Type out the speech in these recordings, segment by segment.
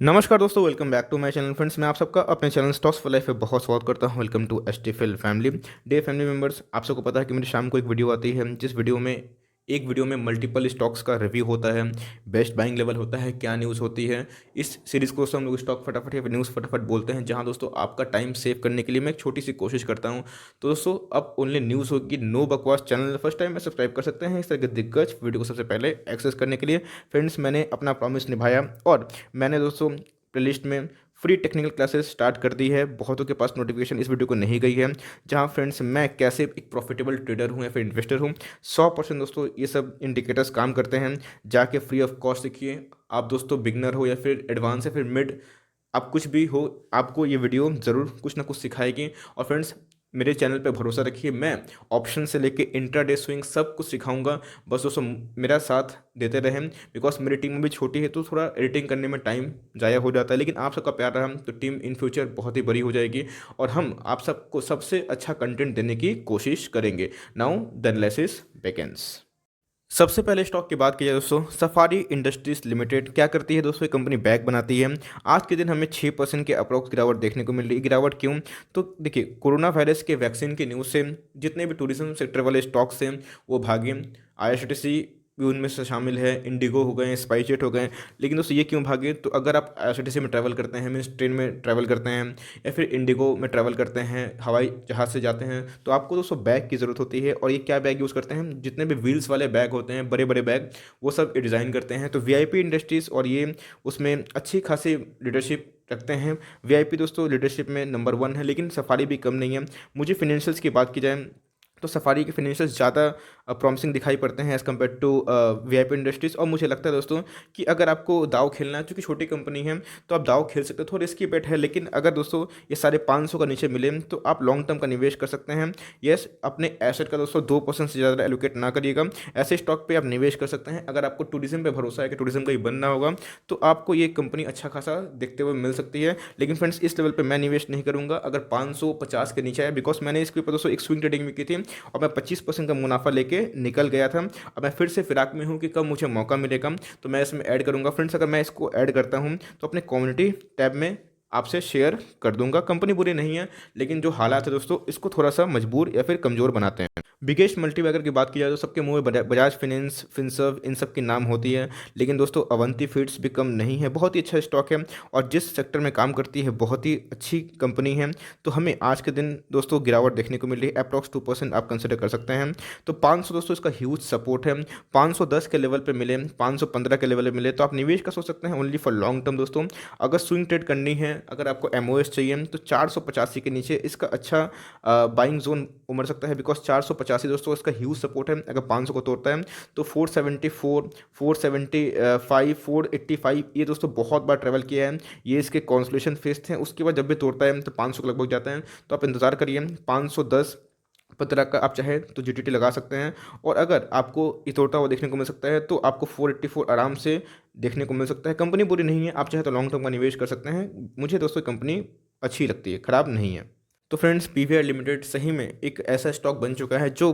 नमस्कार दोस्तों, welcome back to my channel friends. मैं आप सबका अपने चैनल स्टॉक्स फॉर लाइफ पे बहुत स्वागत करता हूं। वेलकम टू एसटीफिल फैमिली डे फैमिली मेंबर्स। आप सबको पता है कि मेरी शाम को एक वीडियो आती है, जिस वीडियो में मल्टीपल स्टॉक्स का रिव्यू होता है, बेस्ट बाइंग लेवल होता है, क्या न्यूज़ होती है। इस सीरीज़ को दोस्तों हम लोग स्टॉक फटाफट या फिर न्यूज़ फटाफट बोलते हैं, जहां दोस्तों आपका टाइम सेव करने के लिए मैं एक छोटी सी कोशिश करता हूं। तो दोस्तों अब ओनली न्यूज़ होगी, नो बकवास। चैनल फर्स्ट टाइम में सब्सक्राइब कर सकते हैं इस तरह के दिग्गज वीडियो को सबसे पहले एक्सेस करने के लिए। फ्रेंड्स, मैंने अपना प्रॉमिस निभाया और मैंने दोस्तों प्लेलिस्ट में फ्री टेक्निकल क्लासेस स्टार्ट कर दी है। बहुतों के पास नोटिफिकेशन इस वीडियो को नहीं गई है, जहां फ्रेंड्स मैं कैसे एक प्रॉफिटेबल ट्रेडर हूं या फिर इन्वेस्टर हूं। 100% दोस्तों ये सब इंडिकेटर्स काम करते हैं। जाके फ्री ऑफ कॉस्ट सीखिए। आप दोस्तों बिगनर हो या फिर एडवांस या फिर मिड, आप कुछ भी हो, आपको ये वीडियो ज़रूर कुछ ना कुछ सिखाएगी। और फ्रेंड्स, मेरे चैनल पे भरोसा रखिए, मैं ऑप्शन से लेके इंट्राडे स्विंग सब कुछ सिखाऊंगा। बस दोस्तों मेरा साथ देते रहें, बिकॉज मेरी टीम भी छोटी है तो थोड़ा एडिटिंग करने में टाइम ज़ाया हो जाता है। लेकिन आप सबका प्यार रहा तो टीम इन फ्यूचर बहुत ही बड़ी हो जाएगी और हम आप सबको सबसे अच्छा कंटेंट देने की कोशिश करेंगे। Now the analysis begins. सबसे पहले स्टॉक की बात की जाए दोस्तों, सफारी इंडस्ट्रीज लिमिटेड क्या करती है दोस्तों, ये कंपनी बैग बनाती है। आज के दिन हमें 6% के अप्रोक्स गिरावट देखने को मिल रही है। गिरावट क्यों? तो देखिए, कोरोना वायरस के वैक्सीन की न्यूज़ से जितने भी टूरिज्म सेक्टर वाले स्टॉक्स हैं वो भागे। आईआरसीटीसी भी उनमें से शामिल है, इंडिगो हो गए, स्पाइसजेट हो गए। लेकिन दोस्तों ये क्यों भागे? तो अगर आप आईआरसीटीसी में ट्रैवल करते हैं, मीन्स ट्रेन में ट्रैवल करते हैं या फिर इंडिगो में ट्रैवल करते हैं, हवाई जहाज़ से जाते हैं, तो आपको दोस्तों बैग की ज़रूरत होती है। और ये क्या बैग यूज़ करते हैं? जितने भी व्हील्स वाले बैग होते हैं, बड़े बड़े बैग, वो सब ये डिज़ाइन करते हैं। तो वीआईपी इंडस्ट्रीज़ और ये उसमें अच्छी खासी लीडरशिप रखते हैं। वीआईपी दोस्तों लीडरशिप में नंबर 1 है, लेकिन सफारी भी कम नहीं है। मुझे फिनेंशियल्स की बात की जाए तो सफारी के फिनेंशियल्स ज़्यादा प्रॉमिसिंग दिखाई पड़ते हैं as compare to VIP industries. और मुझे लगता है दोस्तों कि अगर आपको दाव खेलना है, चूँकि छोटी कंपनी है तो आप दाव खेल सकते हो, थोड़ा रिस्की बेट है। लेकिन अगर दोस्तों ये 550 का नीचे मिले तो आप लॉन्ग टर्म का निवेश कर सकते हैं। यस, अपने एसेट का दोस्तों 2% से ज़्यादा एलोकेट ना करिएगा। ऐसे स्टॉक पे आप निवेश कर सकते हैं। अगर आपको टूरिज्म पे भरोसा है कि टूरिज्म का ही बनना होगा, तो आपको ये कंपनी अच्छा खासा देखते हुए मिल सकती है। लेकिन फ्रेंड्स, इस लेवल पे मैं निवेश नहीं करूंगा अगर 550 के नीचे है, बिकॉज मैंने इसके ऊपर दोस्तों एक स्विंग ट्रेडिंग भी की थी और मैं 25% का मुनाफा लेके निकल गया था। अब मैं फिर से फिराक में हूँ कि कब मुझे मौका मिलेगा तो मैं इसमें ऐड करूँगा। फ्रेंड्स, अगर मैं इसको ऐड करता हूँ तो अपने कम्युनिटी टैब में आपसे शेयर कर दूंगा। कंपनी बुरी नहीं है, लेकिन जो हालात है दोस्तों इसको थोड़ा सा मजबूर या फिर कमज़ोर बनाते हैं। बिगेस्ट मल्टीबैगर की बात की जाए तो सबके मुंह में बजाज फाइनेंस, फिनसर्व, इन सब की नाम होती है। लेकिन दोस्तों अवंती फीड्स भी कम नहीं है, बहुत ही अच्छा स्टॉक है और जिस सेक्टर में काम करती है बहुत ही अच्छी कंपनी है। तो हमें आज के दिन दोस्तों गिरावट देखने को मिल रही है, अप्रॉक्स 2% आप कंसिडर कर सकते हैं। तो 500 दोस्तों इसका ह्यूज सपोर्ट है। 510 के लेवल पे मिले, 515 के लेवल पे मिले तो आप निवेश का सोच सकते हैं ओनली फॉर लॉन्ग टर्म दोस्तों। अगर स्विंग ट्रेड करनी है, अगर आपको एमओएस चाहिए तो 485 के नीचे इसका अच्छा बाइंग जोन उमड़ सकता है, बिकॉज 485 दोस्तों इसका ह्यूज सपोर्ट है। अगर 500 को तोड़ता है तो 474, 475, 485 ये दोस्तों बहुत बार ट्रेवल किया है। ये इसके कॉन्सोलेशन फेस थे, उसके बाद जब भी तोड़ता है तो 500 के लगभग जाता है। तो आप इंतजार करिए, 510 15 का आप चाहे तो जीटीटी लगा सकते हैं। और अगर आपको ये तोड़ता हुआ देखने को मिल सकता है तो आपको 484 आराम से देखने को मिल सकता है। कंपनी बुरी नहीं है, आप चाहे तो लॉन्ग टर्म का निवेश कर सकते हैं। मुझे दोस्तों कंपनी अच्छी लगती है, ख़राब नहीं है। तो फ्रेंड्स, पीवीआर लिमिटेड सही में एक ऐसा स्टॉक बन चुका है जो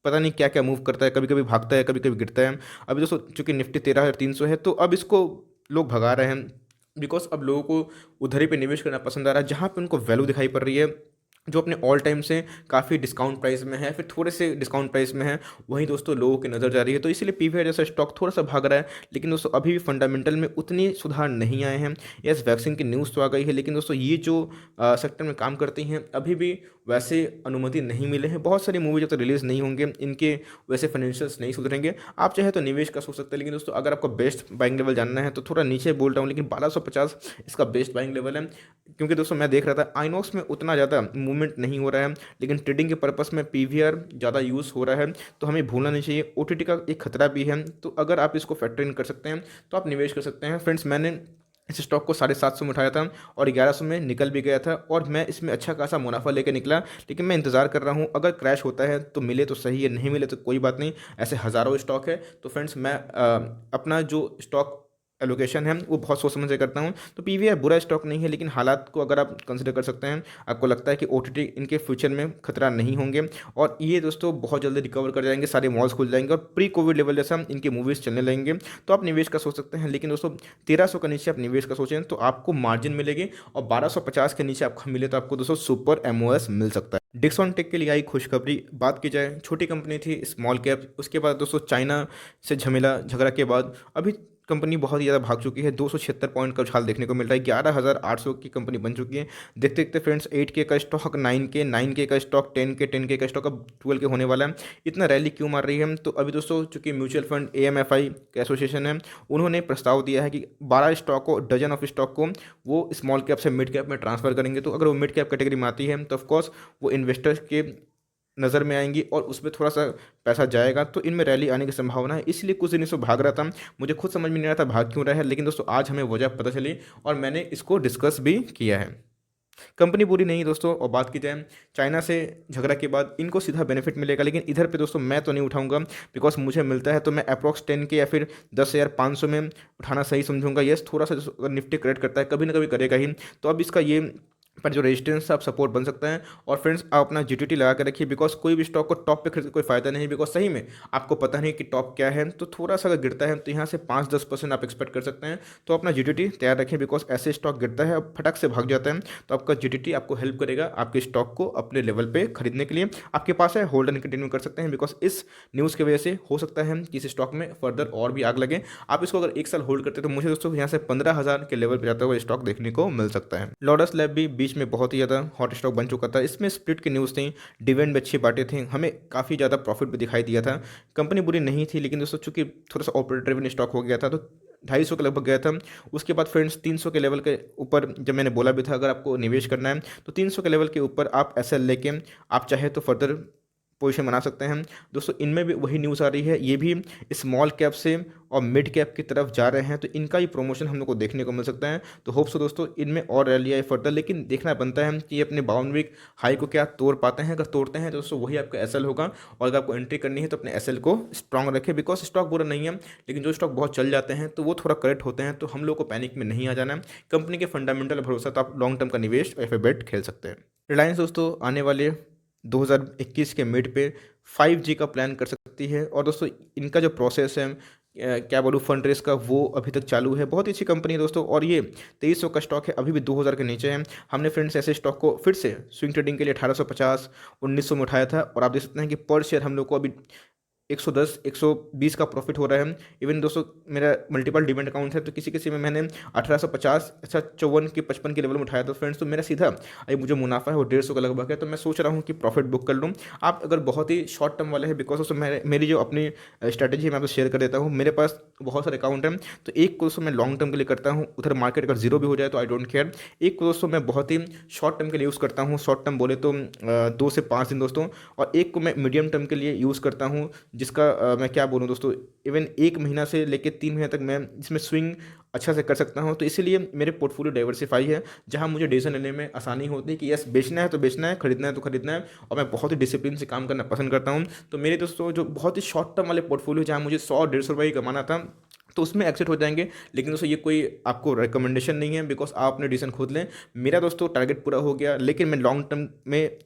पता नहीं क्या क्या मूव करता है, कभी कभी भागता है, कभी कभी गिरता है। अभी दोस्तों चूंकि निफ्टी 13,300 है तो अब इसको लोग भगा रहे हैं, बिकॉज अब लोगों को उधर ही पे निवेश करना पसंद आ रहा है जहाँ पे उनको वैल्यू दिखाई पड़ रही है, जो अपने ऑल टाइम से काफ़ी डिस्काउंट प्राइस में है, फिर थोड़े से डिस्काउंट प्राइस में है, वहीं दोस्तों लोगों की नज़र जा रही है। तो इसीलिए पीवीआर जैसा स्टॉक थोड़ा सा भाग रहा है। लेकिन दोस्तों अभी भी फंडामेंटल में उतनी सुधार नहीं आए हैं। यस, वैक्सीन की न्यूज़ तो आ गई है, लेकिन दोस्तों ये जो सेक्टर में काम करती हैं अभी भी वैसे अनुमति नहीं मिले हैं। बहुत सारी मूवी जब तक रिलीज़ नहीं होंगे इनके वैसे फाइनेंशियल्स नहीं सुधरेंगे। आप चाहे तो निवेश का सोच सकते हैं, लेकिन दोस्तों अगर आपको बेस्ट बाइंग लेवल जानना है तो थोड़ा नीचे बोल रहा हूँ, लेकिन 1250 इसका बेस्ट बाइंग लेवल है। क्योंकि दोस्तों मैं देख रहा था आइनॉक्स में उतना ज़्यादा मूवमेंट नहीं हो रहा है, लेकिन ट्रेडिंग के पर्पस में पीवीआर ज़्यादा यूज़ हो रहा है। तो हमें भूलना नहीं चाहिए, ओटीटी का एक खतरा भी है। तो अगर आप इसको फैक्टर इन कर सकते हैं तो आप निवेश कर सकते हैं। फ्रेंड्स, मैंने इस स्टॉक को 750 में उठाया था और 1100 में निकल भी गया था और मैं इसमें अच्छा खासा मुनाफा लेकर निकला। लेकिन मैं इंतज़ार कर रहा हूँ, अगर क्रैश होता है तो मिले तो सही है, नहीं मिले तो कोई बात नहीं। ऐसे हज़ारों स्टॉक है। तो फ्रेंड्स, मैं अपना जो स्टॉक एलोकेशन है वो बहुत सोच समझ के करता हूँ। तो पीवीआर बुरा स्टॉक नहीं है, लेकिन हालात को अगर आप कंसिडर कर सकते हैं, आपको लगता है कि ओटीटी इनके फ्यूचर में खतरा नहीं होंगे और ये दोस्तों बहुत जल्दी रिकवर कर जाएंगे, सारे मॉल्स खुल जाएंगे और प्री कोविड लेवल जैसा इनकी मूवीज़ चलने लगेंगे, तो आप निवेश का सोच सकते हैं। लेकिन दोस्तों 1300 के नीचे आप निवेश का सोचें तो आपको मार्जिन मिलेगी और 1250 के नीचे आपको मिले तो आपको दोस्तों सुपर एमओएस मिल सकता है। डिक्सॉन टेक के लिए आई खुशखबरी, बात की जाए छोटी कंपनी थी, स्मॉल कैप, उसके बाद दोस्तों चाइना से झमेला झगड़ा के बाद अभी कंपनी बहुत ही ज़्यादा भाग चुकी है, 276 पॉइंट का उछाल देखने को मिल रहा है, 11,800 की कंपनी बन चुकी है। देखते देखते फ्रेंड्स 8K का स्टॉक 9K, 9K का स्टॉक 10K, 10K का स्टॉक अब 12K होने वाला है। इतना रैली क्यों मार रही है? तो अभी दोस्तों चूंकि म्यूचुअल फंड AMFI का एसोसिएशन है, उन्होंने प्रस्ताव दिया है कि 12 स्टॉक को, डजन ऑफ स्टॉक को वो स्मॉल कैप से मिड कैप में ट्रांसफर करेंगे। तो अगर वो मिड कैप कैटेगरी में आती है तो ऑफकोर्स वो इन्वेस्टर्स के नज़र में आएंगी और उसमें थोड़ा सा पैसा जाएगा, तो इनमें रैली आने की संभावना है। इसलिए कुछ दिन इसको भाग रहा था, मुझे खुद समझ में नहीं आ रहा था भाग क्यों रहा है, लेकिन दोस्तों आज हमें वजह पता चली और मैंने इसको डिस्कस भी किया है। कंपनी बुरी नहीं है दोस्तों। और बात की जाए चाइना से झगड़ा के बाद इनको सीधा बेनिफिट मिलेगा, लेकिन इधर पे दोस्तों मैं तो नहीं उठाऊंगा, बिकॉज मुझे मिलता है तो मैं अप्रॉक्स 10K या फिर 10,500 में उठाना सही समझूंगा। यस, थोड़ा सा निफ्टी क्रेडिट करता है, कभी ना कभी करेगा ही, तो अब इसका ये पर जो रेजिस्टेंस आप सपोर्ट बन सकता है। और फ्रेंड्स आप अपना जीटीटी लगा कर रखिए, बिकॉज कोई भी स्टॉक को टॉप पे खरीद कोई फायदा नहीं, बिकॉज सही में आपको पता नहीं कि टॉप क्या है, तो थोड़ा सा अगर गिरता है तो यहाँ से 5-10% आप एक्सपेक्ट कर सकते हैं। तो अपना जीटीटी तैयार रखें, बिकॉज ऐसे स्टॉक गिरता है अब फटक से भाग जाता है, तो आपका जीटीटी आपको हेल्प करेगा आपके स्टॉक को अपने लेवल पे खरीदने के लिए। आपके पास है, होल्ड एंड कंटिन्यू कर सकते हैं, बिकॉज इस न्यूज़ की वजह से हो सकता है कि इस स्टॉक में फर्दर और भी आग लगे। आप इसको अगर 1 साल होल्ड करते हैं तो मुझे दोस्तों यहाँ से 15,000 के लेवल पर जाता हुआ स्टॉक देखने को मिल सकता है। लॉटस लैब भी बीच में बहुत ही ज़्यादा हॉट स्टॉक बन चुका था, इसमें स्प्लिट की न्यूज़ थी, डिविडेंड में अच्छी बातें थी, हमें काफ़ी ज़्यादा प्रॉफिट भी दिखाई दिया था। कंपनी बुरी नहीं थी, लेकिन दोस्तों चूंकि थोड़ा सा ऑपरेटर ड्रिवन स्टॉक हो गया था तो 250 के लगभग गया था। उसके बाद फ्रेंड्स 300 के लेवल के ऊपर जब मैंने बोला भी था अगर आपको निवेश करना है तो 300 के लेवल के ऊपर आप एसएल लेके आप चाहे तो फर्दर पोजीशन बना सकते हैं। दोस्तों इनमें भी वही न्यूज़ आ रही है, ये भी स्मॉल कैप से और मिड कैप की तरफ जा रहे हैं, तो इनका ही प्रमोशन हम लोग को देखने को मिल सकता है। तो होप सो दोस्तों इनमें और रैली आए फर्दर, लेकिन देखना बनता है कि ये अपने 52 वीक हाई को क्या तोड़ पाते हैं। अगर तोड़ते हैं तो दोस्तों वही आपका एसएल होगा, और अगर आपको एंट्री करनी है तो अपने एसएल को स्ट्रांग रखें, बिकॉज स्टॉक बुरा नहीं है, लेकिन जो स्टॉक बहुत चल जाते हैं तो वो थोड़ा करेक्ट होते हैं, तो हम लोग को पैनिक में नहीं आ जाना है। कंपनी के फंडामेंटल भरोसा तो आप लॉन्ग टर्म का निवेश या फिर बेट खेल सकते हैं। रिलायंस दोस्तों आने वाले 2021 के मिड पे 5G का प्लान कर सकती है, और दोस्तों इनका जो प्रोसेस है क्या बोलूँ फंड रेस का, वो अभी तक चालू है। बहुत ही अच्छी कंपनी है दोस्तों, और ये 2300 का स्टॉक है, अभी भी 2000 के नीचे है। हमने फ्रेंड्स ऐसे स्टॉक को फिर से स्विंग ट्रेडिंग के लिए 1850 1900 में उठाया था, और आप देख सकते हैं कि पर शेयर हम लोग को अभी 110 120 का प्रॉफिट हो रहा है। इवन दोस्तों मेरा मल्टीपल डिमेंट अकाउंट है, तो किसी किसी में मैंने 1850 अच्छा 54 के 55 के लेवल में उठाया था फ्रेंड्स, तो मेरा सीधा अभी मुझे मुनाफा है वो 150 का लगभग है। तो मैं सोच रहा हूँ कि प्रॉफिट बुक कर लूँ। आप अगर बहुत ही शॉर्ट टर्म वाले हैं, बिकॉज दोस्तों मेरी जो अपनी स्ट्रैटेजी है मैं आपको शेयर कर देता हूँ। मेरे पास बहुत सारे अकाउंट हैं, तो एक को दोस्तों मैं लॉन्ग टर्म के लिए करता हूँ, उधर मार्केट अगर जीरो भी हो जाए तो आई डोंट केयर। एक को दोस्तों मैं बहुत ही शॉर्ट टर्म के लिए यूज़ करता हूँ, शॉर्ट टर्म बोले तो 2 से 5 दिन दोस्तों, और एक को मैं मीडियम टर्म के लिए यूज़ करता हूँ, जिसका मैं क्या बोलूँ दोस्तों, इवन 1 महीना से लेकर 3 महीने तक मैं इसमें स्विंग अच्छा से कर सकता हूँ। तो इसीलिए मेरे पोर्टफोलियो डाइवर्सिफाई है, जहाँ मुझे डिसीजन लेने में आसानी होती है कि यस बेचना है तो बेचना है, खरीदना है तो खरीदना है, और मैं बहुत ही डिसिप्लिन से काम करना पसंद करता हूँ। तो मेरे दोस्तों जो बहुत ही शॉर्ट टर्म वाले पोर्टफोलियो जहाँ मुझे 100-150 रुपये ही कमाना था, तो उसमें एक्सिट हो जाएंगे। लेकिन दोस्तों ये कोई आपको रिकमेंडेशन नहीं है, बिकॉज आप अपने डिसीजन खुद लें। मेरा दोस्तों टारगेट पूरा हो गया, लेकिन मैं लॉन्ग टर्म में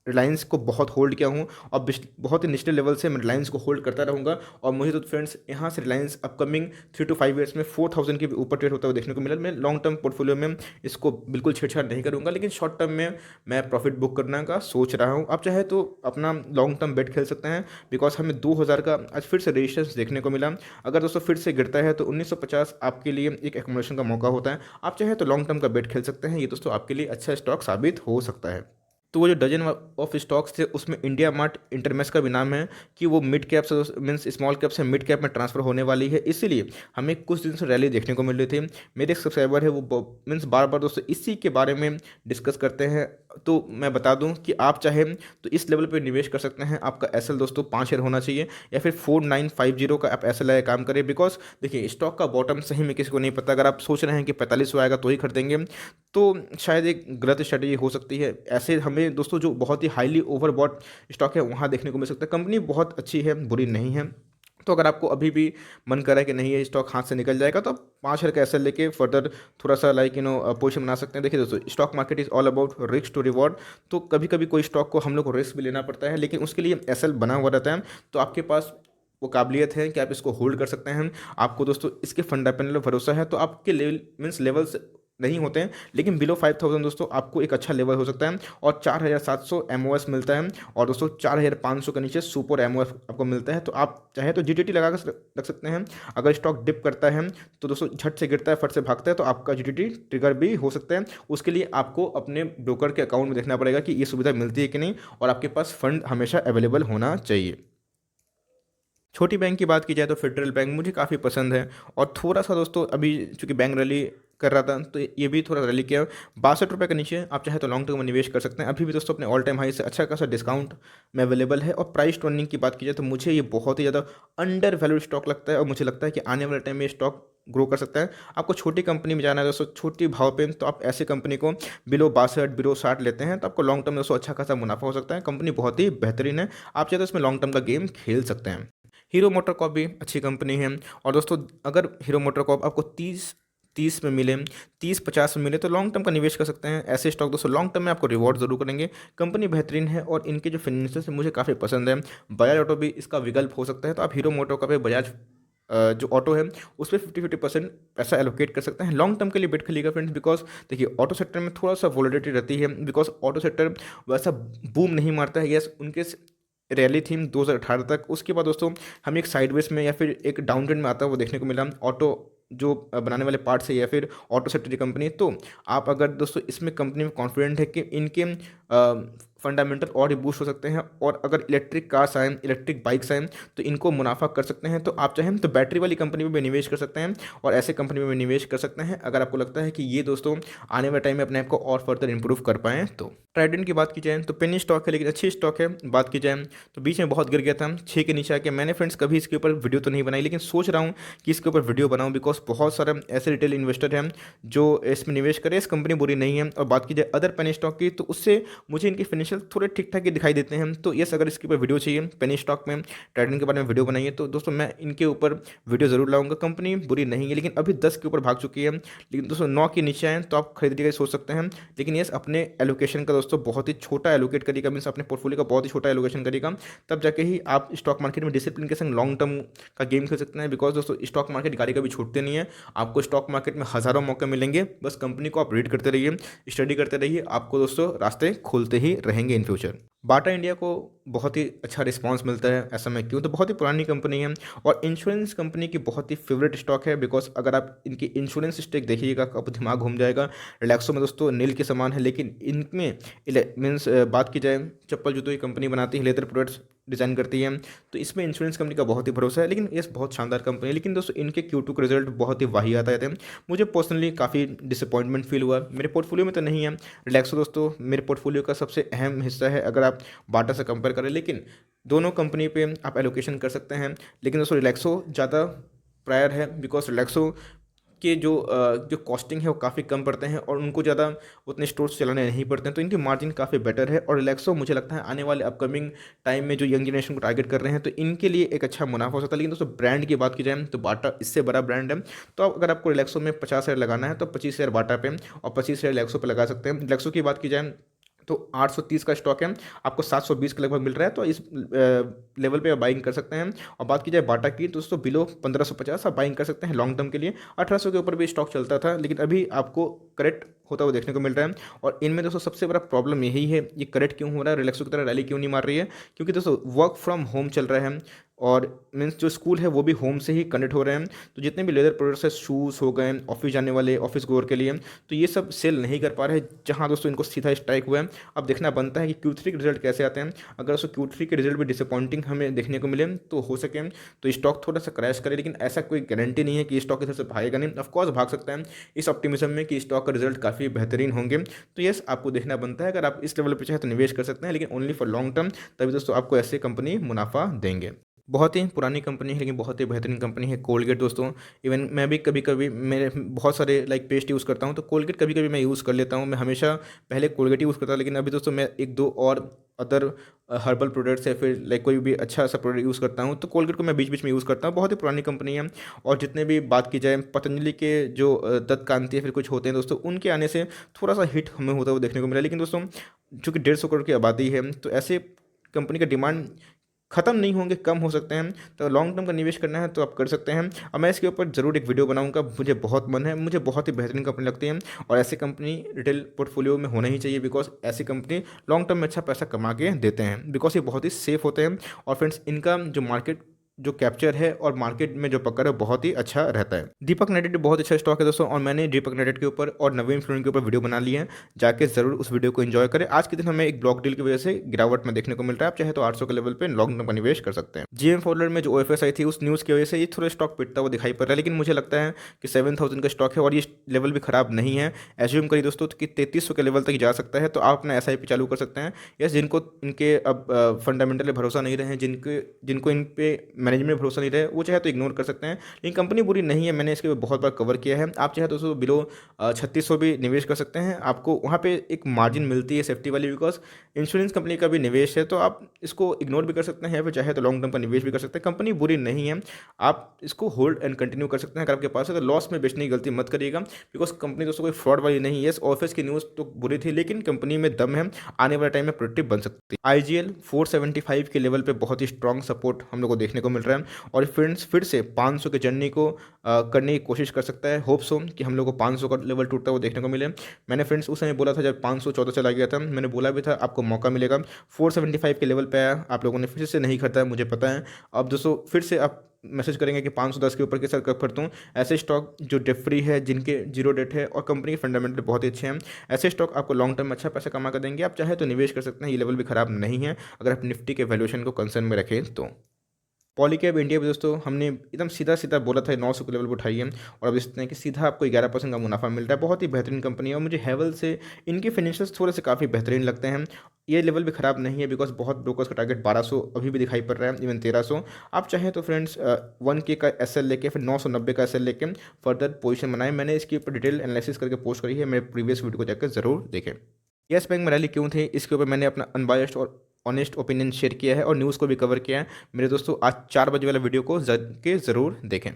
रिलायंस को बहुत होल्ड किया हूँ, और बहुत ही निचले लेवल से मैं रिलायंस को होल्ड करता रहूँगा। और मुझे तो फ्रेंड्स यहाँ से रिलायंस अपकमिंग 3 to 5 ईयर्स में 4000 के भी ऊपर ट्रेड होता हुआ देखने को मिला। मैं लॉन्ग टर्म पोर्टफोलियो में इसको बिल्कुल छेड़छाड़ नहीं करूँगा, लेकिन शॉर्ट टर्म में मैं प्रॉफिट बुक करने का सोच रहा हूँ। आप चाहे तो अपना लॉन्ग टर्म बेट खेल सकते हैं, बिकॉज हमें 2000 का आज फिर से रेजिस्टेंस देखने को मिला। अगर दोस्तों फिर से गिरता है तो 1950 आपके लिए एक एकोमोडेशन का मौका होता है। आप चाहे तो लॉन्ग टर्म का बेट खेल सकते हैं, ये दोस्तों आपके लिए अच्छा स्टॉक साबित हो सकता है। तो वो जो डजन ऑफ स्टॉक्स थे उसमें इंडिया मार्ट इंटरमेक्स का भी नाम है कि वो मिड कैप से मीन्स स्मॉल कैप से मिड कैप में ट्रांसफर होने वाली है, इसीलिए हमें कुछ दिन से रैली देखने को मिल रही थी। मेरे एक सब्सक्राइबर है वो मीन्स बार बार दोस्तों इसी के बारे में डिस्कस करते हैं। तो मैं बता दूं कि आप चाहे तो इस लेवल पे निवेश कर सकते हैं। आपका एसएल दोस्तों 5 शेयर होना चाहिए, या फिर 4950 का आप एसएल आया काम करें, बिकॉज देखिए स्टॉक का बॉटम सही में किसी को नहीं पता। अगर आप सोच रहे हैं कि 4500 आएगा तो ही खरीदेंगे, तो शायद एक गलत स्ट्रेटेजी हो सकती है। ऐसे हमें दोस्तों जो बहुत ही हाईली ओवरबॉट स्टॉक है वहाँ देखने को मिल सकता है। कंपनी बहुत अच्छी है, बुरी नहीं है, तो अगर आपको अभी भी मन कर रहा है कि नहीं ये स्टॉक हाथ से निकल जाएगा, तो आप 5 शेयर का एसएल लेके फर्दर थोड़ा सा लाइक पोजीशन बना सकते हैं। देखिए दोस्तों, stock market is all about risk to reward. तो कभी कभी कोई स्टॉक को हम लोग को रिस्क भी लेना पड़ता है, लेकिन उसके लिए एसएल बना हुआ रहता है। तो आपके पास वो काबिलियत है कि आप इसको होल्ड कर सकते हैं। आपको दोस्तों इसके फंडामेंटल भरोसा है, तो आपके लेवल मीन्स लेवल्स नहीं होते हैं, लेकिन बिलो 5000 दोस्तों आपको एक अच्छा लेवल हो सकता है। और 4700 एमओएस मिलता है, और दोस्तों 4500 के नीचे सुपर एमओएस आपको मिलता है। तो आप चाहे तो जीटीटी लगा कर रख सकते हैं। अगर स्टॉक डिप करता है तो दोस्तों झट से गिरता है, फट से भागता है, तो आपका जीटीटी ट्रिगर भी हो सकता है। उसके लिए आपको अपने ब्रोकर के अकाउंट में देखना पड़ेगा कि ये सुविधा मिलती है कि नहीं, और आपके पास फंड हमेशा अवेलेबल होना चाहिए। छोटी बैंक की बात की जाए तो फेडरल बैंक मुझे काफ़ी पसंद है। और थोड़ा सा दोस्तों अभी चूंकि बैंक रैली कर रहा था, तो ये भी थोड़ा रैली किया। 62 रुपये के नीचे आप चाहे तो लॉन्ग टर्म में निवेश कर सकते हैं। अभी भी दोस्तों अपने ऑल टाइम हाई से अच्छा खासा डिस्काउंट में अवेलेबल है। और प्राइस टू अर्निंग की बात की जाए तो मुझे ये बहुत ही ज़्यादा अंडर वैल्यूड स्टॉक लगता है, और मुझे लगता है कि आने वाले टाइम में ये स्टॉक ग्रो कर सकता है। आपको छोटी कंपनी में जाना है दोस्तों, छोटी भाव पे, तो आप ऐसी कंपनी को बिलो 62 बिलो 60 लेते हैं, तो आपको लॉन्ग टर्म में दोस्तों अच्छा खासा मुनाफा हो सकता है। कंपनी बहुत ही बेहतरीन है, आप चाहे तो इसमें लॉन्ग टर्म का गेम खेल सकते हैं। हीरो मोटरकॉप भी अच्छी कंपनी है। और दोस्तों अगर हीरो मोटरकॉप आपको 30 में मिले, 30-50 में मिले, तो लॉन्ग टर्म का निवेश कर सकते हैं। ऐसे स्टॉक दोस्तों लॉन्ग टर्म में आपको रिवॉर्ड जरूर करेंगे। कंपनी बेहतरीन है और इनके जो फाइनेंशियल मुझे काफ़ी पसंद है। बजाज ऑटो भी इसका विकल्प हो सकता है, तो आप हीरो मोटरकॉप पे बजाज जो ऑटो है उस पर 50% पैसा एलोकेट कर सकते हैं। लॉन्ग टर्म के लिए बेट खेलिएगा फ्रेंड्स, बिकॉज देखिए ऑटो सेक्टर में थोड़ा सा वॉलेटिलिटी रहती है, बिकॉज ऑटो सेक्टर वैसा बूम नहीं मारता है। यस, उनके रैली थी 2018 तक, उसके बाद दोस्तों हम एक साइडवेज में या फिर एक डाउन ट्रेंड में आता है वो देखने को मिला ऑटो जो बनाने वाले पार्ट्स है या फिर ऑटो सेक्टर की कंपनी। तो आप अगर दोस्तों इसमें कंपनी में कॉन्फिडेंट है कि इनके फंडामेंटल और भी बूस्ट हो सकते हैं, और अगर इलेक्ट्रिक कार्स आएँ, इलेक्ट्रिक बाइक्स आएँ, तो इनको मुनाफा कर सकते हैं। तो आप चाहें तो बैटरी वाली कंपनी में भी निवेश कर सकते हैं, और ऐसे कंपनी में भी निवेश कर सकते हैं अगर आपको लगता है कि ये दोस्तों आने वाले टाइम में अपने आप को और फर्दर इंप्रूव कर पाएँ। तो ट्राइडेंट की बात की जाए तो पेनी स्टॉक है, लेकिन अच्छी स्टॉक है। बात की जाए तो बीच में बहुत गिर गया था, 6 के नीचे आके। मैंने फ्रेंड्स कभी इसके ऊपर वीडियो तो नहीं बनाई, लेकिन सोच रहा हूँ कि इसके ऊपर वीडियो बनाऊँ, बिकॉज बहुत सारे ऐसे रिटेल इन्वेस्टर हैं जो इसमें निवेश करें। इस कंपनी बुरी नहीं है। और बात की जाए अदर पेनी स्टॉक की, तो उससे मुझे इनके फाइनेंशियल थोड़े ठीक ठाक ही दिखाई देते हैं। तो यस, अगर इसके ऊपर वीडियो चाहिए, पेनी स्टॉक में ट्राइडेंट के बारे में वीडियो बनाइए, तो दोस्तों मैं इनके ऊपर वीडियो जरूर लाऊंगा। कंपनी बुरी नहीं है, लेकिन अभी 10 के ऊपर भाग चुकी है। लेकिन दोस्तों 9 के नीचे आए तो आप खरीदने का सोच सकते हैं। लेकिन यस, अपने एलोकेशन का दोस्तों बहुत ही छोटा एलोकेट करिएगा, मीन्स अपने पोर्टफोलियो का बहुत ही छोटा एलोकेशन करिएगा, तब जाके ही आप स्टॉक मार्केट में डिसिप्लिन के संग लॉन्ग टर्म का गेम खेल सकते हैं। बिकॉज दोस्तों स्टॉक मार्केट गाड़ी कभी छूटते नहीं है। आपको स्टॉक मार्केट में हज़ारों मौके मिलेंगे, बस कंपनी को आप रीड करते रहिए, स्टडी करते रहिए, आपको दोस्तों रास्ते खुलते ही रहेंगे इन फ्यूचर। बाटा इंडिया को बहुत ही अच्छा रिस्पांस मिलता है, ऐसा मैं क्यों, तो बहुत ही पुरानी कंपनी है और इंश्योरेंस कंपनी की बहुत ही फेवरेट स्टॉक है। बिकॉज अगर आप इनकी इंश्योरेंस स्टेक देखिएगा आपको दिमाग घूम जाएगा। रिलैक्सो में दोस्तों नील के समान है, लेकिन इनमें मीन्स बात की जाए चप्पल जूतों की कंपनी बनाती है, लेदर प्रोडक्ट्स डिज़ाइन करती है, तो इसमें इंश्योरेंस कंपनी का बहुत ही भरोसा है। लेकिन ये बहुत शानदार कंपनी है, लेकिन दोस्तों इनके Q2 के रिजल्ट बहुत ही वाहियात आए थे। मुझे पर्सनली काफ़ी डिसअपॉइंटमेंट फील हुआ। मेरे पोर्टफोलियो में तो नहीं है रिलैक्सो दोस्तों, मेरे पोर्टफोलियो का सबसे अहम हिस्सा है अगर आप बाटा से कंपेयर करें। लेकिन दोनों कंपनी पे आप एलोकेशन कर सकते हैं, लेकिन दोस्तों रिलैक्सो ज़्यादा प्रायर है। बिकॉज रिलैक्सो के जो कॉस्टिंग है वो काफ़ी कम पड़ते हैं, और उनको ज़्यादा उतने स्टोर्स चलाने नहीं पड़ते हैं, तो इनकी मार्जिन काफ़ी बेटर है। और रिलैक्सो मुझे लगता है आने वाले अपकमिंग टाइम में जो यंग जनरेशन को टारगेट कर रहे हैं, तो इनके लिए एक अच्छा मुनाफा हो सकता है। लेकिन दोस्तों ब्रांड की बात की जाए तो बाटा इससे बड़ा ब्रांड है। तो अगर आपको रिलैक्सो में 50 शेयर लगाना है तो 25 शेयर बाटा पे और 25 शेयर रिलैक्सो पे लगा सकते हैं। रिलैक्सो की बात की जाए तो 830 का स्टॉक है, आपको 720 के लगभग मिल रहा है, तो इस लेवल पे आप बाइंग कर सकते हैं। और बात की जाए बाटा की, तो दोस्तों बिलो 1550 आप बाइंग कर सकते हैं लॉन्ग टर्म के लिए। 1800 के ऊपर भी स्टॉक चलता था, लेकिन अभी आपको करेक्ट होता हुआ देखने को मिल रहा है। और इनमें दोस्तों सबसे बड़ा प्रॉब्लम यही है, ये करेक्ट क्यों हो रहा है, रिलैक्सो की तरह रैली क्यों नहीं मार रही है, क्योंकि दोस्तों वर्क फ्रॉम होम चल रहा है, और मीन्स जो स्कूल है वो भी होम से ही कंडक्ट हो रहे हैं। तो जितने भी लेदर प्रोडक्ट्स है, शूज़ हो गए ऑफिस जाने वाले, ऑफिस गोअर के लिए, तो ये सब सेल नहीं कर पा रहे, जहाँ दोस्तों इनको सीधा स्ट्राइक हुआ है। अब देखना बनता है कि Q3 के रिजल्ट कैसे आते हैं। अगर दोस्तों Q3 के रिजल्ट भी डिसअपॉइंटिंग हमें देखने को मिले तो हो सके तो स्टॉक थोड़ा सा क्रैश करे, लेकिन ऐसा कोई गारंटी नहीं है कि स्टॉक इधर से भागेगा नहीं। ऑफकोर्स भाग सकता है इस ऑप्टिमिज्म में कि स्टॉक का रिजल्ट काफ़ी बेहतरीन होंगे। तो यस, आपको देखना बनता है, अगर आप इस लेवल पर चाहे तो निवेश कर सकते हैं, लेकिन ओनली फॉर लॉन्ग टर्म, तभी दोस्तों आपको ऐसे कंपनी मुनाफा देंगे। बहुत ही पुरानी कंपनी है लेकिन बहुत ही बेहतरीन कंपनी है कोलगेट दोस्तों। इवन मैं भी कभी कभी मेरे बहुत सारे लाइक पेस्ट यूज़ करता हूँ, तो कोलगेट कभी कभी मैं यूज़ कर लेता हूँ। मैं हमेशा पहले कोलगेट यूज़ करता, लेकिन अभी दोस्तों मैं एक दो और अदर हर्बल प्रोडक्ट्स या फिर लाइक कोई भी अच्छा सा प्रोडक्ट यूज़ करता हूँ, तो कोलगेट को मैं बीच बीच में यूज़ करता हूँ। बहुत ही पुरानी कंपनी है। और जितने भी बात की जाए पतंजलि के जो दंत कांति या फिर कुछ होते हैं दोस्तों, उनके आने से थोड़ा सा हिट हमें होता हुआ देखने को मिला। लेकिन दोस्तों चूँकि 150 करोड़ की आबादी है, तो ऐसे कंपनी का डिमांड खत्म नहीं होंगे, कम हो सकते हैं। तो लॉन्ग टर्म का निवेश करना है तो आप कर सकते हैं। और मैं इसके ऊपर ज़रूर एक वीडियो बनाऊंगा, मुझे बहुत मन है, मुझे बहुत ही बेहतरीन कंपनी लगती है। और ऐसी कंपनी रिटेल पोर्टफोलियो में होना ही चाहिए, बिकॉज ऐसी कंपनी लॉन्ग टर्म में अच्छा पैसा कमा के देते हैं, बिकॉज ये बहुत ही सेफ होते हैं। और फ्रेंड्स इनका जो मार्केट जो कैप्चर है और मार्केट में जो पकड़ है बहुत ही अच्छा रहता है। दीपक नाइट्रेट बहुत अच्छा स्टॉक है दोस्तों, और मैंने दीपक नाइट्रेट के ऊपर और नवीन फ्लोरिन के ऊपर वीडियो बना ली है, जाके जरूर उस वीडियो को एंजॉय करें। आज के दिन हमें एक ब्लॉक डील की वजह से गिरावट में देखने को मिल रहा है। आप चाहे तो 800 के लेवल पे लॉन्ग टर्म का निवेश कर सकते हैं। जीएम फॉरवर्ड में जो ओएफएस आई थी उस न्यूज़ की वजह से ये थोड़ा स्टॉक पिटता हुआ दिखाई पड़ रहा है, लेकिन मुझे लगता है कि 7000 का स्टॉक है और ये लेवल भी खराब नहीं है। एज्यूम करिए दोस्तों कि 3300 के लेवल तक जा सकता है, तो आप अपना एसआईपी चालू कर सकते हैं। यस, जिनको इनके अब फंडामेंटल भरोसा नहीं रहे, जिनको इन पे मैनेजमेंट में भरोसा नहीं रहे, वो चाहे तो इग्नोर कर सकते हैं। लेकिन कंपनी बुरी नहीं है, मैंने इसके बहुत बार कवर किया है। आप चाहे तो उसको बिलो 3600 भी निवेश कर सकते हैं। आपको वहाँ पे एक मार्जिन मिलती है सेफ्टी वाली, बिकॉज इंश्योरेंस कंपनी का भी निवेश है, तो आप इसको इग्नोर भी कर सकते हैं या फिर चाहे तो लॉन्ग टर्म का निवेश भी कर सकते हैं। कंपनी बुरी नहीं है, आप इसको होल्ड एंड कंटिन्यू कर सकते हैं। अगर आपके पास है तो लॉस में बेचने की गलती मत करिएगा, बिकॉज कंपनी दोस्तों कोई फ्रॉड वाली नहीं है। ऑफिस की न्यूज़ तो बुरी थी, लेकिन कंपनी में दम है, आने वाले टाइम में प्रोडक्टिव बन सकती है। आईजीएल 475 के लेवल पे बहुत ही स्ट्रॉन्ग सपोर्ट हम लोग को देखने को मिल रहा है, और फ्रेंड्स फिर से 500 के जर्नी को करने की कोशिश कर सकता है। होप सो कि हम लोग को 500 का लेवल टूटता हुआ देखने को मिले। मैंने फ्रेंड्स उस समय बोला था जब 514 चला गया था, मैंने बोला भी था आपको मौका मिलेगा। 475 के लेवल पे आया, आप लोगों ने फिर से नहीं खरीदा, मुझे पता है। अब दोस्तों फिर से आप मैसेज करेंगे कि 510 के ऊपर के सर कब खरीदूं। ऐसे स्टॉक जो डेट फ्री है, जिनके जीरो डेट है और कंपनी के फंडामेंटल बहुत ही अच्छे हैं, ऐसे स्टॉक आपको लॉन्ग टर्म में अच्छा पैसा कमा कर देंगे। आप चाहे तो निवेश कर सकते हैं, ये लेवल भी खराब नहीं है अगर आप निफ्टी के वैल्यूएशन को कंसर्न में रखें तो। पॉलीकैब इंडिया में दोस्तों हमने एकदम सीधा सीधा बोला था 900 के लेवल पर उठाइए, और अब देखते हैं कि सीधा आपको 11% का मुनाफा मिल रहा है। बहुत ही बेहतरीन कंपनी है, और मुझे हैवल से इनके फाइनेंशियल्स थोड़े से काफ़ी बेहतरीन लगते हैं। ये लेवल भी ख़राब नहीं है, बिकॉज बहुत ब्रोकर्स का टारगेट 1200 अभी भी दिखाई पड़ रहा है, इवन 1300। आप चाहें तो फ्रेंड्स 1K का एसएल लेके फिर 990 का एसएल लेके फर्दर पोजीशन बनाए। मैंने इसके ऊपर डिटेल एनालिसिस करके पोस्ट करी है, मेरे प्रीवियस वीडियो को जाकर ज़रूर देखें। येस बैंक में रैली क्यों थी, इसके ऊपर मैंने अपना अनबायस्ड और ऑनेस्ट ओपिनियन शेयर किया है और न्यूज़ को भी कवर किया है। मेरे दोस्तों आज 4 बजे वाला वीडियो को ज़रूर देखें।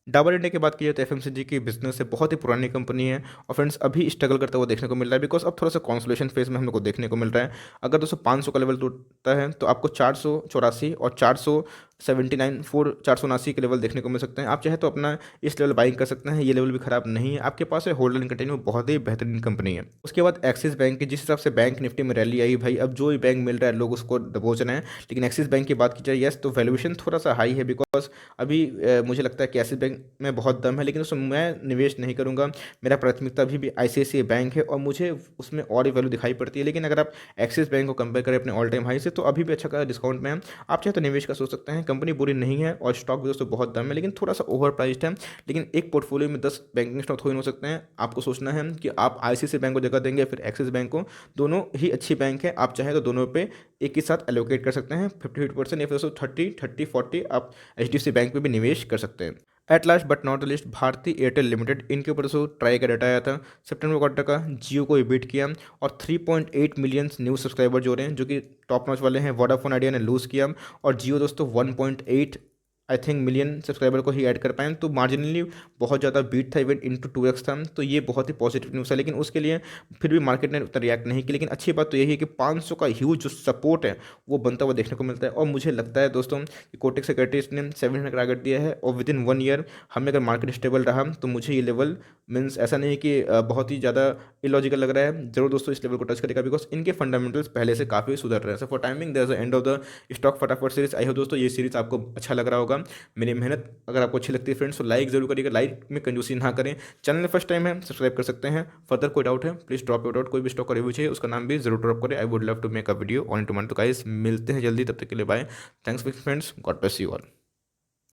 डाबर इंडिया की बात की जाए तो एफएमसीजी की बिजनेस है, बहुत ही पुरानी कंपनी है, और फ्रेंड्स अभी स्ट्रगल करता हुआ देखने को मिल रहा है, बिकॉज अब थोड़ा सा कॉन्सोलेशन फेज में हम लोग को देखने को मिल रहा है। अगर दोस्तों 500 का लेवल टूटता है तो आपको 484 और 479 479 के लेवल देखने को मिल सकते हैं। आप चाहे तो अपना इस लेवल बाइंग कर सकते हैं, ये लेवल भी खराब नहीं है, आपके पास है होल्ड एंड कंटिन्यू, बहुत ही बेहतरीन कंपनी है। उसके बाद एक्सिस बैंक की, जिस हिसाब से बैंक निफ्टी में रैली आई भाई, अब जो भी बैंक मिल रहा है लोग उसको दबोच रहे हैं। लेकिन एक्सिस बैंक की बात की जाए यस, तो वैल्यूएशन थोड़ा सा हाई है, बिकॉज अभी मुझे लगता है कि एक्सिस बैंक में बहुत दम है, लेकिन उसमें मैं निवेश नहीं करूंगा। मेरा प्राथमिकता अभी भी आईसीआईसीआई बैंक है और मुझे उसमें और ही वैल्यू दिखाई पड़ती है। लेकिन अगर आप एक्सिस बैंक को कंपेयर करें अपने ऑल टाइम हाई से, तो अभी भी अच्छा खासा डिस्काउंट में है, आप चाहे तो निवेश का सोच सकते हैं। कंपनी बुरी नहीं है और स्टॉक भी दोस्तों बहुत दम है, लेकिन थोड़ा सा ओवर प्राइस्ड है। लेकिन एक पोर्टफोलियो में 10 बैंकिंग स्टॉक थोड़ी हो सकते हैं। आपको सोचना है कि आप आईसीआईसीआई बैंक को जगह देंगे फिर एक्सिस बैंक को, दोनों ही अच्छी बैंक है। आप चाहे तो दोनों पे एक ही साथ एलोकेट कर सकते हैं 50-50% या फिर दोस्तों 30-30-40 आप एचडीएफसी बैंक में भी निवेश कर सकते हैं। At last but not the list, Bharti Airtel limited, इनके ऊपर दोस्तों ट्राई का डाटा आया था सितंबर क्वार्टर का, जियो को बीट किया और 3.8 मिलियन न्यू सब्सक्राइबर जो रहे हैं, जो कि टॉप नॉच वाले हैं। वोडाफोन आइडिया ने लूज़ किया और जियो दोस्तों 1.8 आई थिंक मिलियन सब्सक्राइबर को ही ऐड कर पाएँ, तो मार्जिनली बहुत ज़्यादा बीट था, इवन इंटू 2x था। तो ये बहुत ही पॉजिटिव न्यूज़ है, लेकिन उसके लिए फिर भी मार्केट ने उतना रिएक्ट नहीं किया। लेकिन अच्छी बात तो यही है कि 500 का ह्यूज जो सपोर्ट है वो बनता हुआ देखने को मिलता है। और मुझे लगता है दोस्तों कि कोटक सिक्योरिटीज ने 700 का टारगेट दिया है, और विद इन 1 ईयर हमें अगर मार्केट स्टेबल रहा तो मुझे ये लेवल मीन्स ऐसा नहीं कि बहुत ही ज़्यादा इलॉजिकल लग रहा है, जरूर दोस्तों इस लेवल को टच करेगा, बिकॉज इनके फंडामेंटल्स पहले से काफ़ी सुधर रहे हैं। So for timing there is the end of the stock फटाफट सीरीज। आई हो दोस्तों ये सीरीज आपको अच्छा लग रहा होगा। मेरी मेहनत अगर आपको अच्छी लगती है फ्रेंड्स, तो लाइक जरूर करिएगा, लाइक में कंजूसी ना करें। चैनल में फर्स्ट टाइम है सब्सक्राइब कर सकते हैं। फर्दर कोई डाउट है प्लीज ड्रॉप योर डाउट, कोई भी स्टॉक का रिव्यू चाहिए उसका नाम भी जरूर ड्रॉप करें। I would love to make a video on टू मन। तो गाइस मिलते हैं जल्दी, तब तक के लिए bye. Thanks friends, God bless you all.